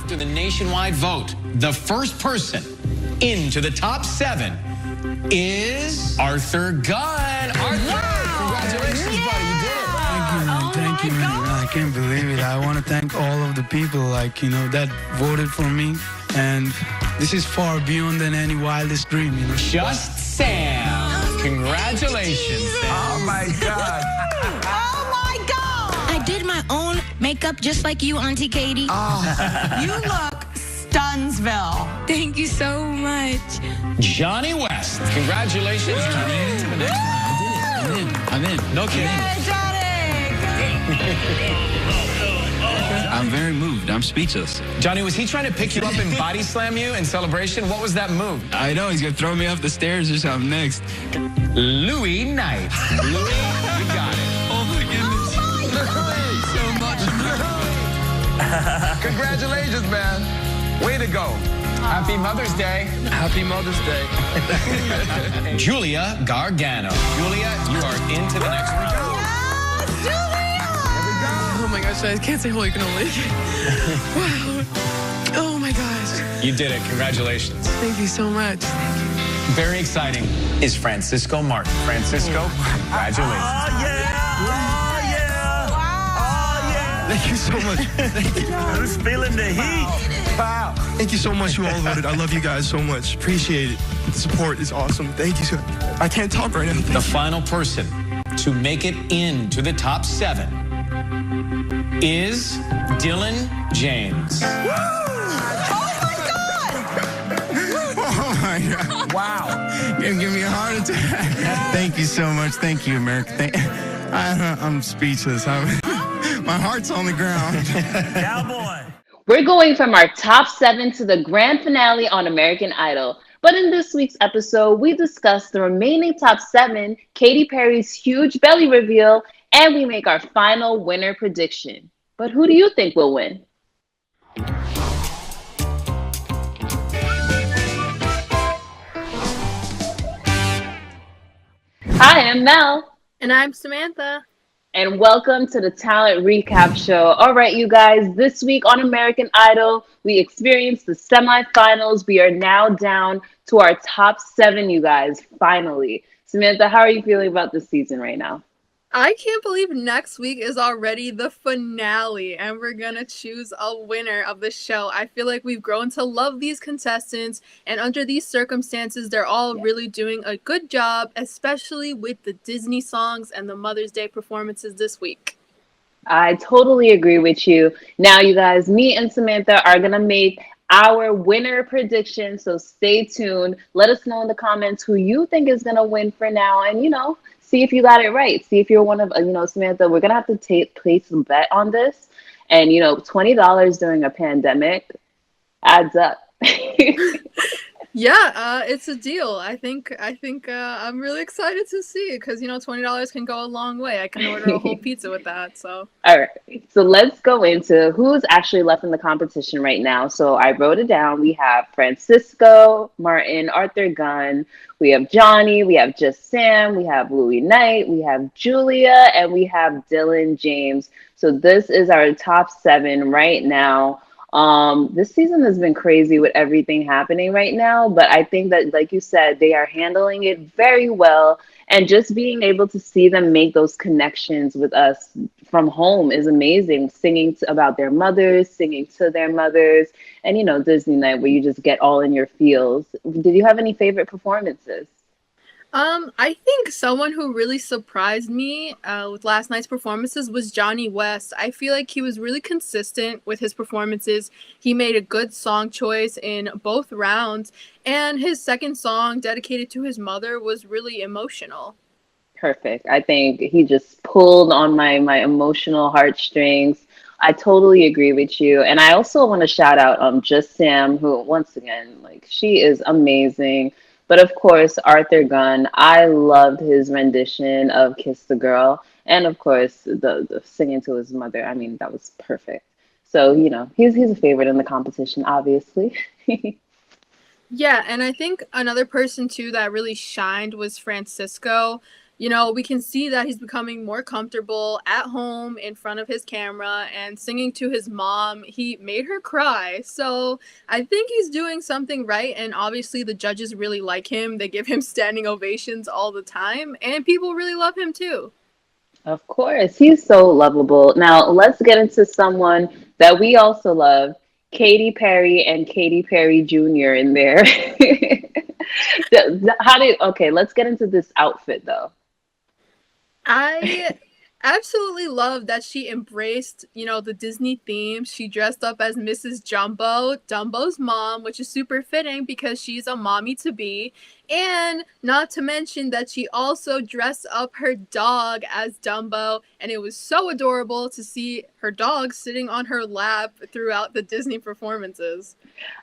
After the nationwide vote, the first person into the top 7 is Arthur Gunn. Arthur, congratulations, buddy. You did it. Thank you, man. I can't believe it. I want to thank all of the people, that voted for me. And this is far beyond than any wildest dream, Just Sam. Congratulations, Sam. Oh, my God. I did my own makeup just like you, Auntie Katy. You look Stunsville. Thank you so much. Johnny West. Congratulations, Johnny. I'm in. No kidding. Hey, Johnny. I'm very moved. I'm speechless. Johnny, was he trying to pick you up and body slam you in celebration? What was that move? I know. He's going to throw me off the stairs or something next. Louis Knight. Louis, you got it. Oh, my goodness. Congratulations, man. Way to go. Happy Mother's Day. Happy Mother's Day. Julia Gargano. Julia, you are into the next round. Oh my gosh, I can't say holy cannoli. Wow. Oh my gosh. You did it. Congratulations. Thank you so much. Very exciting is Francisco Martin. Francisco, congratulations. Thank you so much. Thank you. Who's feeling the heat? Wow. Thank you so much, you all voted. I love you guys so much. Appreciate it. The support is awesome. Thank you so much. I can't talk right now. The final person to make it into the top 7 is Dylan James. Oh, my God. Wow. You're gonna give me a heart attack. Thank you so much. Thank you, America. I'm speechless. My heart's on the ground. Cowboy. We're going from our top 7 to the grand finale on American Idol. But in this week's episode, we discuss the remaining top 7, Katy Perry's huge belly reveal, and we make our final winner prediction. But who do you think will win? Hi, I'm Mel. And I'm Samantha. And welcome to the Talent Recap Show. All right, you guys, this week on American Idol, we experienced the semifinals. We are now down to our top 7, you guys, finally. Samantha, how are you feeling about this season right now? I can't believe next week is already the finale and we're gonna choose a winner of the show. I feel like we've grown to love these contestants, and under these circumstances, they're all really doing a good job, especially with the Disney songs and the Mother's Day performances this week. I totally agree with you. Now, you guys, me and Samantha are gonna make our winner prediction, so stay tuned. Let us know in the comments who you think is gonna win for now, and see if you got it right. See if you're one of, Samantha, we're going to have to place some bet on this. And, $20 during a pandemic adds up. Yeah, it's a deal. I think I'm really excited to see it because, $20 can go a long way. I can order a whole pizza with that. So. All right. So let's go into who's actually left in the competition right now. So I wrote it down. We have Francisco Martin, Arthur Gunn. We have Johnny. We have Just Sam. We have Louis Knight. We have Julia. And we have Dylan James. So this is our top 7 right now. This season has been crazy with everything happening right now, but I think that, like you said, they are handling it very well, and just being able to see them make those connections with us from home is amazing. Singing about their mothers, singing to their mothers, and Disney night where you just get all in your feels. Did you have any favorite performances? I think someone who really surprised me with last night's performances was Johnny West. I feel like he was really consistent with his performances. He made a good song choice in both rounds, and his second song dedicated to his mother was really emotional. Perfect. I think he just pulled on my emotional heartstrings. I totally agree with you. And I also want to shout out Just Sam, who, once again, she is amazing. But of course, Arthur Gunn, I loved his rendition of Kiss the Girl. And of course, the singing to his mother. I mean, that was perfect. So, he's a favorite in the competition, obviously. Yeah, and I think another person, too, that really shined was Francisco. you know, we can see that he's becoming more comfortable at home in front of his camera and singing to his mom. He made her cry. So I think he's doing something right. And obviously, the judges really like him. They give him standing ovations all the time. And people really love him too. Of course, he's so lovable. Now, let's get into someone that we also love, Katy Perry and Katy Perry Jr. in there. Okay, let's get into this outfit though. I absolutely love that she embraced, you know, the Disney theme. She dressed up as Mrs. Jumbo, Dumbo's mom, which is super fitting because she's a mommy to be. And not to mention that she also dressed up her dog as Dumbo, and it was so adorable to see her dog sitting on her lap throughout the Disney performances.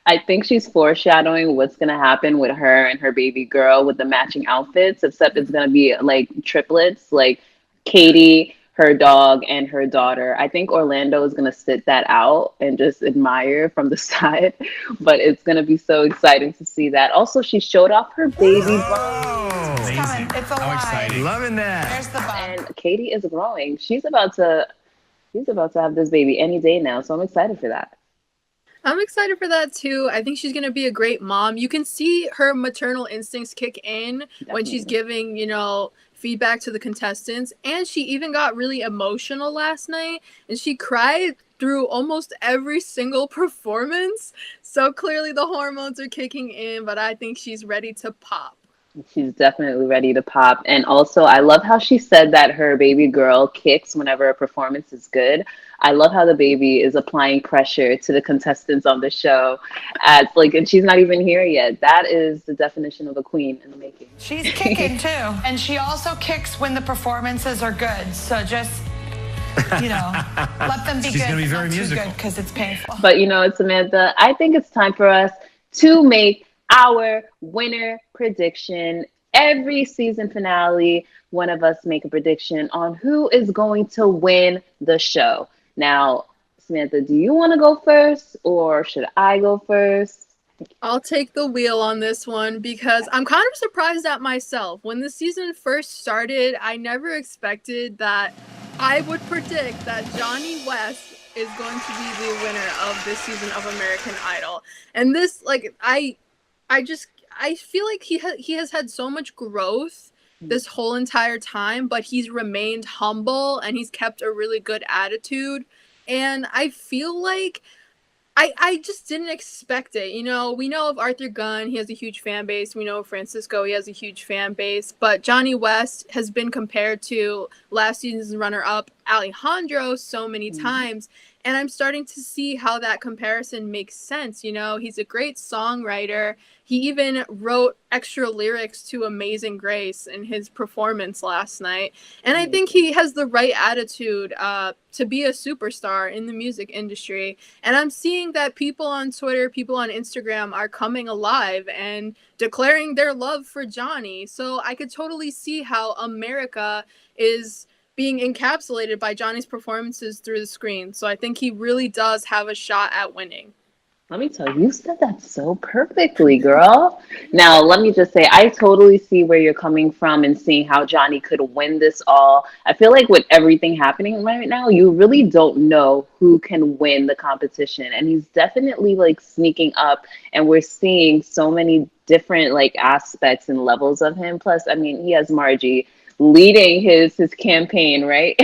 I think she's foreshadowing what's gonna happen with her and her baby girl with the matching outfits, except it's gonna be like triplets, like Katie, her dog, and her daughter. I think Orlando is gonna sit that out and just admire from the side, but it's gonna be so exciting to see that. Also, she showed off her baby Oh, It's coming. It's alive. How exciting. loving that. There's the bump. and Katie is growing. She's about to have this baby any day now, so I'm excited for that. I'm excited for that too. I think she's going to be a great mom. You can see her maternal instincts kick in when she's giving, you know, feedback to the contestants. And she even got really emotional last night and she cried through almost every single performance. So clearly the hormones are kicking in, but I think she's ready to pop. She's definitely ready to pop. And also, I love how she said that her baby girl kicks whenever a performance is good. I love how the baby is applying pressure to the contestants on the show. As like, and she's not even here yet. That is the definition of a queen in the making. She's kicking too. And she also kicks when the performances are good. So just, you know, let them be She's good. gonna be but very not too musical. good because it's painful. But you know what, Samantha? I think it's time for us to make our winner prediction. Every season finale, one of us make a prediction on who is going to win the show. Now, Samantha, do you want to go first or should I go first? I'll take the wheel on this one because I'm kind of surprised at myself. When the season first started, I never expected that I would predict that Johnny West is going to be the winner of this season of American Idol. And this, like, I feel like he has had so much growth this whole entire time, but he's remained humble and he's kept a really good attitude. And I feel like I just didn't expect it. You know, we know of Arthur Gunn, he has a huge fan base. We know of Francisco, he has a huge fan base. But Johnny West has been compared to last season's runner-up Alejandro so many times. And I'm starting to see how that comparison makes sense. You know, he's a great songwriter. He even wrote extra lyrics to Amazing Grace in his performance last night. And I think he has the right attitude to be a superstar in the music industry. And I'm seeing that people on Twitter, people on Instagram are coming alive and declaring their love for Johnny. So I could totally see how America is being encapsulated by Johnny's performances through the screen. So I think he really does have a shot at winning. Let me tell you, you said that so perfectly, girl. Now, let me just say, I totally see where you're coming from and seeing how Johnny could win this all. I feel like with everything happening right now, you really don't know who can win the competition. And he's definitely like sneaking up, and we're seeing so many different like aspects and levels of him. Plus, I mean, he has Margie leading his campaign, right?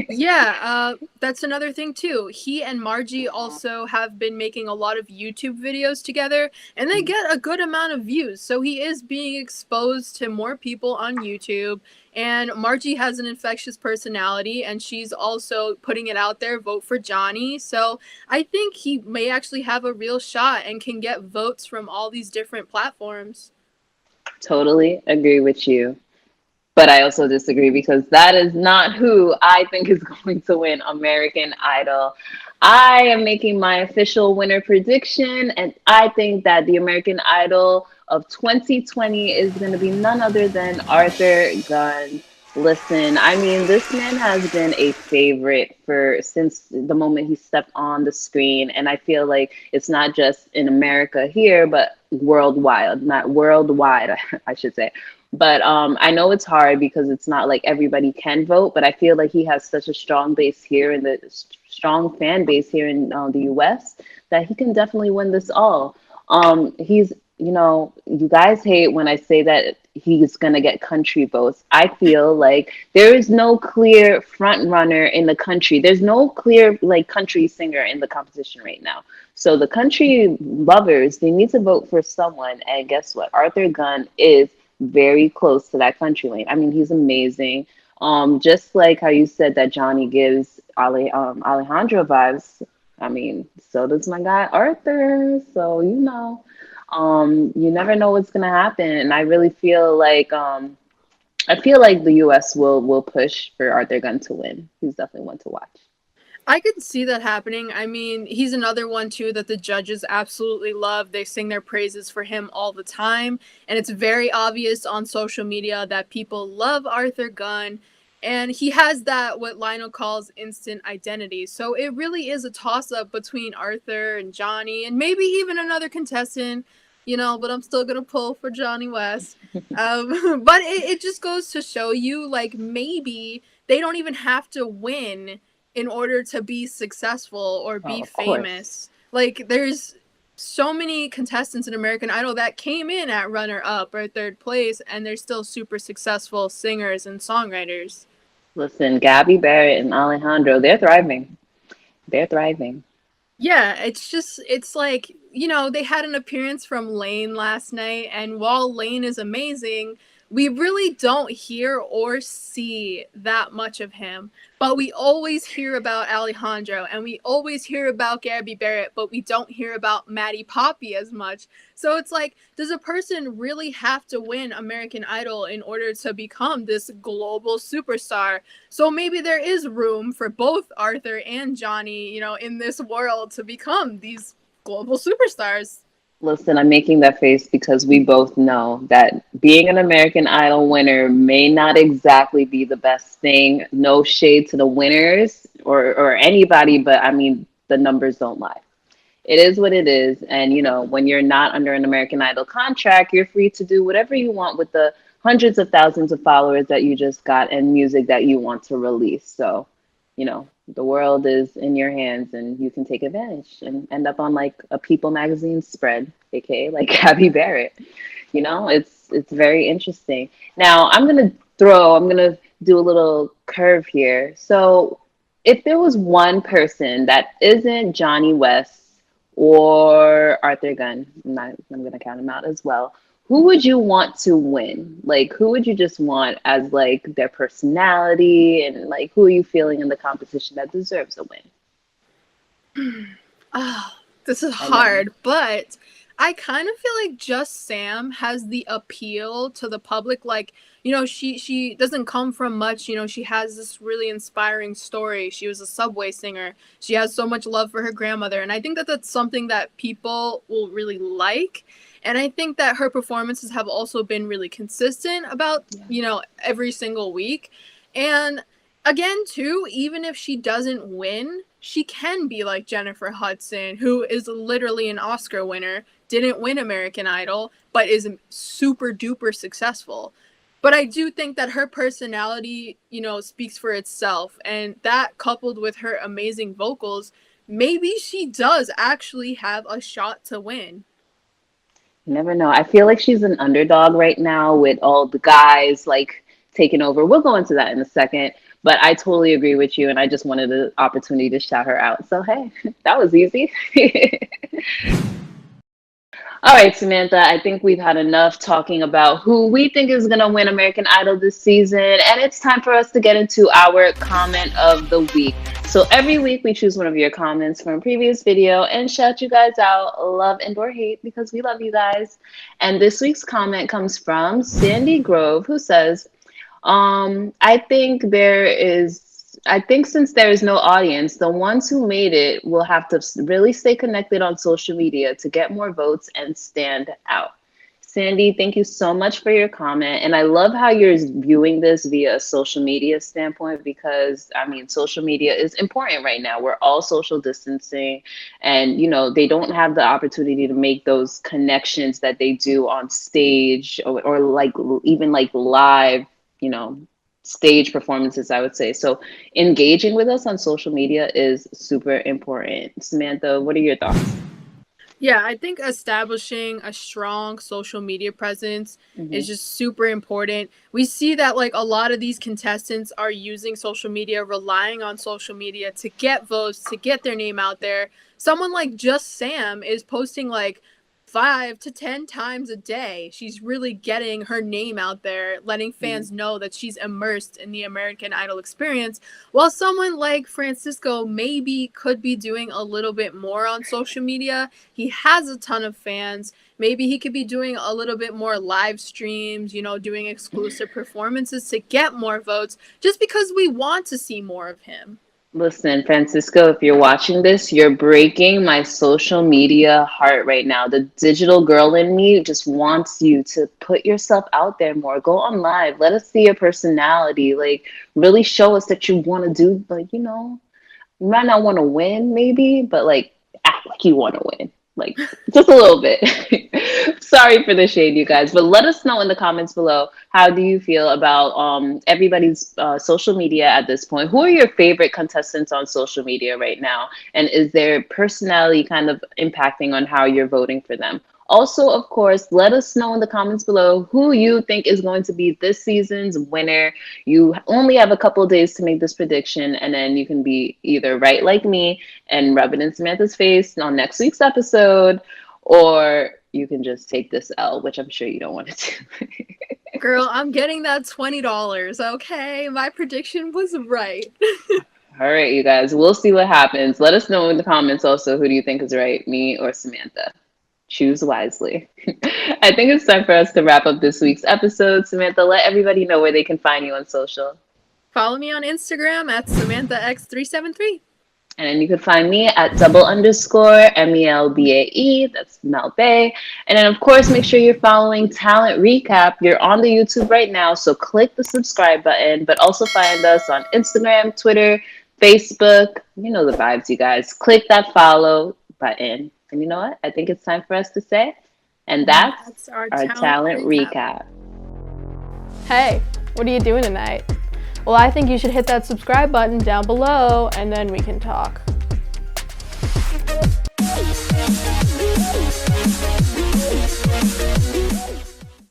Yeah, that's another thing too. He and Margie also have been making a lot of YouTube videos together, and they get a good amount of views. So he is being exposed to more people on YouTube. And Margie has an infectious personality, and she's also putting it out there, vote for Johnny. So I think he may actually have a real shot and can get votes from all these different platforms. Totally agree with you. But I also disagree because that is not who I think is going to win American Idol. I am making my official winner prediction, and I think that the American Idol of 2020 is going to be none other than Arthur Gunn. Listen, I mean, this man has been a favorite since the moment he stepped on the screen, and I feel like it's not just in America here, but worldwide. Not worldwide, I should say. But I know it's hard because it's not like everybody can vote. But I feel like he has such a strong base here in the strong fan base here in the U.S. that he can definitely win this all. He's, you guys hate when I say that he's gonna get country votes. I feel like there is no clear front runner in the country. There's no clear like country singer in the competition right now. So the country lovers, they need to vote for someone. And guess what? Arthur Gunn is very close to that country lane. I mean, he's amazing. Just like how you said that Johnny gives Alejandro vibes. I mean, so does my guy Arthur. So you never know what's gonna happen. And I really feel like the U.S. will push for Arthur Gunn to win. He's definitely one to watch. I could see that happening. I mean, he's another one too that the judges absolutely love. They sing their praises for him all the time. And it's very obvious on social media that people love Arthur Gunn. And he has that, what Lionel calls instant identity. So it really is a toss up between Arthur and Johnny and maybe even another contestant, but I'm still going to pull for Johnny West. But it just goes to show you, like, maybe they don't even have to win in order to be successful or be famous. Like, there's so many contestants in American Idol that came in at runner-up or third place, and they're still super successful singers and songwriters. Listen, Gabby Barrett and Alejandro, they're thriving. They're thriving. Yeah, it's like, they had an appearance from Lane last night, and while Lane is amazing, we really don't hear or see that much of him. But we always hear about Alejandro, and we always hear about Gabby Barrett, but we don't hear about Maddie Poppy as much. So it's like, does a person really have to win American Idol in order to become this global superstar? So maybe there is room for both Arthur and Johnny, in this world to become these global superstars. Listen, I'm making that face because we both know that being an American Idol winner may not exactly be the best thing. No shade to the winners or anybody, but I mean, the numbers don't lie. It is what it is. And, when you're not under an American Idol contract, you're free to do whatever you want with the hundreds of thousands of followers that you just got and music that you want to release. So, the world is in your hands and you can take advantage and end up on like a People magazine spread, aka like Gabby Barrett. It's very interesting. Now I'm gonna do a little curve here. So if there was one person that isn't Johnny West or Arthur Gunn, I'm gonna count him out as well. Who would you want to win? Like, who would you just want as like their personality, and like who are you feeling in the competition that deserves a win? Oh, this is hard, but I kind of feel like Just Sam has the appeal to the public. Like, she doesn't come from much. She has this really inspiring story. She was a Subway singer. She has so much love for her grandmother. And I think that that's something that people will really like. And I think that her performances have also been really consistent about, every single week. And again, too, even if she doesn't win, she can be like Jennifer Hudson, who is literally an Oscar winner, didn't win American Idol, but is super duper successful. But I do think that her personality, speaks for itself. And that coupled with her amazing vocals, maybe she does actually have a shot to win. You never know. I feel like she's an underdog right now with all the guys like taking over. We'll go into that in a second. But I totally agree with you, and I just wanted the opportunity to shout her out. So, hey, that was easy. All right, Samantha, I think we've had enough talking about who we think is going to win American Idol this season, and it's time for us to get into our comment of the week. So every week we choose one of your comments from a previous video and shout you guys out, love and or hate, because we love you guys. And this week's comment comes from Sandy Grove, who says, I think since there is no audience, the ones who made it will have to really stay connected on social media to get more votes and stand out. Sandy, thank you so much for your comment. And I love how you're viewing this via a social media standpoint because, I mean, social media is important right now. We're all social distancing and, you know, they don't have the opportunity to make those connections that they do on stage or like even like live, you know, stage performances, I would say. So engaging with us on social media is super important. Samantha, what are your thoughts? Yeah, I think establishing a strong social media presence is just super important. We see that like a lot of these contestants are using social media, relying on social media to get votes, to get their name out there. Someone like Just Sam is posting like 5 to 10 times a day. She's really getting her name out there, letting fans know that she's immersed in the American Idol experience. While someone like Francisco maybe could be doing a little bit more on social media, he has a ton of fans. Maybe he could be doing a little bit more live streams, you know, doing exclusive performances to get more votes just because we want to see more of him. Listen, Francisco, if you're watching this, you're breaking my social media heart right now. The digital girl in me just wants you to put yourself out there more. Go on live. Let us see your personality. Like, really show us that you want to do, like, you know, you might not want to win, maybe, but like, act like you want to win. Like, just a little bit. Sorry for the shade, you guys, but let us know in the comments below. How do you feel about everybody's social media at this point? Who are your favorite contestants on social media right now? And is their personality kind of impacting on how you're voting for them? Also, of course, let us know in the comments below who you think is going to be this season's winner. You only have a couple of days to make this prediction, and then you can be either right like me and rub it in Samantha's face on next week's episode, or you can just take this L, which I'm sure you don't want to do. Girl, I'm getting that $20, okay? My prediction was right. All right, you guys, we'll see what happens. Let us know in the comments also who do you think is right, me or Samantha. Choose wisely. I think it's time for us to wrap up this week's episode. Samantha, let everybody know where they can find you on social. Follow me on Instagram at SamanthaX373. And then you can find me at _MELBAE. That's Mel Bay. And then, of course, make sure you're following Talent Recap. You're on the YouTube right now, so click the subscribe button. But also find us on Instagram, Twitter, Facebook. You know the vibes, you guys. Click that follow button. And you know what? I think it's time for us to say, and that's our talent recap. Hey, what are you doing tonight? Well, I think you should hit that subscribe button down below, and then we can talk.